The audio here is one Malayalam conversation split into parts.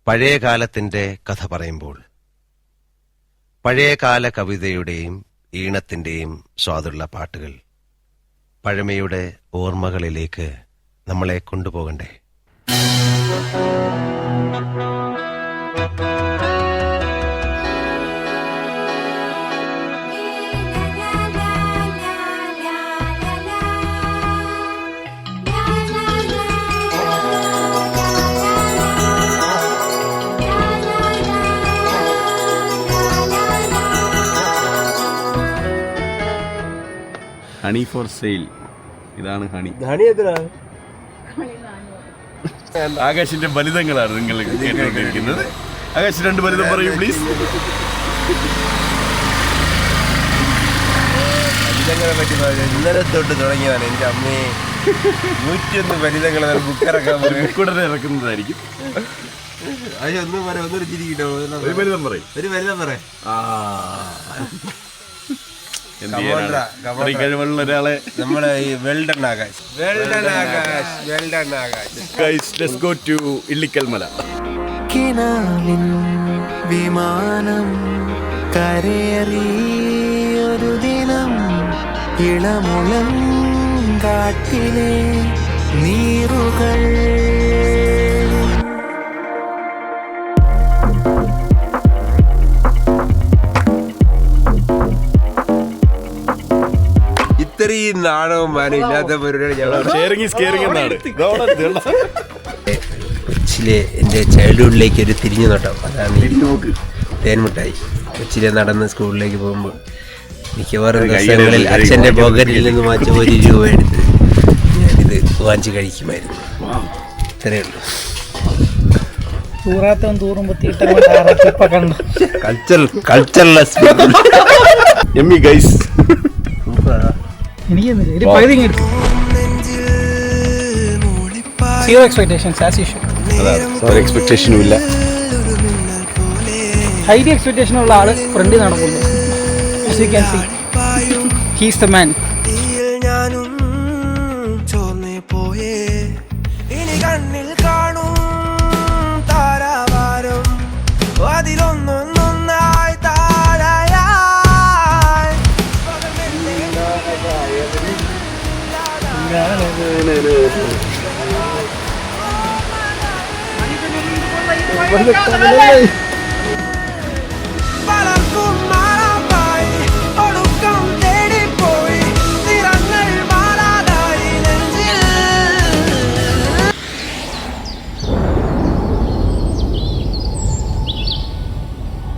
പഴയ കാലത്തിന്റെ കഥ പറയുമ്പോൾ പഴയകാല കവിതയുടെയും ഈണത്തിന്റെയും സ്വാദുള്ള പാട്ടുകൾ പഴമയുടെ ഓർമ്മകളിലേക്ക് നമ്മളെ കൊണ്ടുപോകണ്ടേ? Honey for sale. ഇതാണ് ഹണി. ആകാശിന്റെ ബലിതങ്ങളാണ് നിങ്ങൾ കേട്ടുകൊണ്ടിരിക്കുന്നത്. ആകാശ് 2 ബലിതം പറയൂ പ്ലീസ്. ബലിതങ്ങളെ പറ്റി ഇന്നലെ തൊട്ട് തുടങ്ങിയതാണ്. എൻ്റെ അമ്മയെ 101 ബലിതങ്ങൾ ബുക്കുടനെ ഇറക്കുന്നതായിരിക്കും. ഒന്നും പറയാം, ഒന്നൊരു ചിരിക്കട്ടോ. ഒരു ബലിതം പറയും. ഒരു ബലിതം പറയാം. ഒരാളെ നമ്മളെ ഈ വെൽഡൺ ആകാശ് ഇള്ളിക്കൽമല. കിനാവിൻ വിമാനം കരേറിയൊരു ദിനം ഇളമുളം കാട്ടിലെ നീറുകൾ ഇത്രയും നാണവും മാനം ഇല്ലാത്ത പരിപാടി കൊച്ചിലെ എൻ്റെ ചൈൽഡ്ഹുഡിലേക്ക് ഒരു തിരിഞ്ഞു നോട്ടം. അതാണ് ഈ തേൻമുട്ടായി. കൊച്ചിലെ നടന്ന് സ്കൂളിലേക്ക് പോകുമ്പോൾ മിക്കവാറും ദിവസങ്ങളിൽ അച്ഛൻ്റെ പോക്കറ്റിൽ നിന്ന് വാങ്ങിച്ച 1 രൂപ എടുത്ത് ഞാനിത് വാങ്ങിച്ച് കഴിക്കുമായിരുന്നു. ഇത്രയേ ഉള്ളൂ. കൾച്ചറൽനെസ്. Zero expectations as usual. ഒരു എക്സ്പെക്ടേഷനും ഇല്ല. High expectation ഉള്ള ആള് ഫ്രണ്ട് നടക്കുന്നു. As you can see, he's the man.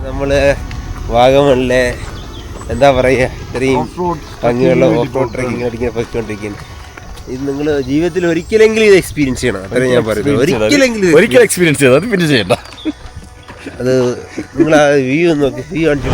നമ്മള് വാഗമണിലെ എന്താ പറയാ, ഇത്രയും ഭംഗിയുള്ള ഓഫ് റോഡ് ട്രെക്കിംഗ് അടിക്കാൻ പോയിക്കൊണ്ടിരിക്കുന്നു. ഇത് നിങ്ങൾ ജീവിതത്തിൽ ഒരിക്കലെങ്കിലും ഇത് എക്സ്പീരിയൻസ് ചെയ്യണം. അത്രയും ഞാൻ പറയുന്നത്. ഒരിക്കൽ എക്സ്പീരിയൻസ് ചെയ്താൽ അത് പിന്നെ ചെയ്യണ്ട. അത് നിങ്ങൾ ആ വ്യൂ നോക്കി, വ്യൂ കാണിച്ചു.